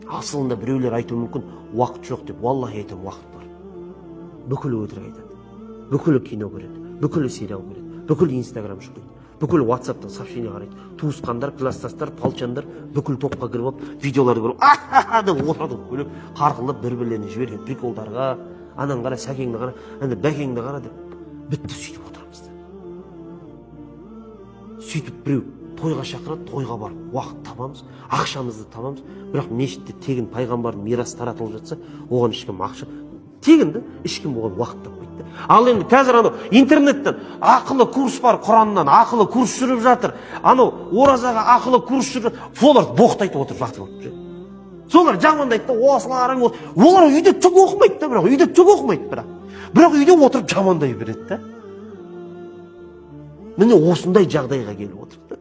Асылында біреулер айтуы мүмкін, уақыт жоқ деп. Валлахи айтамын, уақыт бар. Бүкілі өтірік айтады. Бүкілі кино көреді, бүкілі сериал көреді, бүкілі инстаграм шұқиды, бүкілі ватсаптан сообщение қарайды. Туысқандар, класстастар, палчандар бүкіл топқа кіріп алып, видеоларды көріп, а-ха-ха деп отырады, күліп, қарқылдап бір-бірлеріне жіберген приколдарға, анан қара, сәкеңді қара, ана бәкеңді қара деп. Бітті, сөйтіп отырамыз да. Сөйтіп біреу тойға шақырады, тойға барып уақыт табамыз, ақшамызды табамыз. Бірақ мешітте тегін пайғамбардың мирасы таратылып жатса, оған ешкім ақша тегін да, ешкім оған уақыт таппайды. Ал енді қазір анау интернеттен ақылы курс бар, Құраннан ақылы курс жүріп жатыр. Анау оразаға ақылы курс жүріп, солар боқтайтып отырып жатыр. Солар жамандайды да, осыларың, олар үйде түк оқымайды да, бірақ үйде түк оқымайды, бірақ үйде отырып жамандай береді да. Міне осындай жағдайға келіп отыр.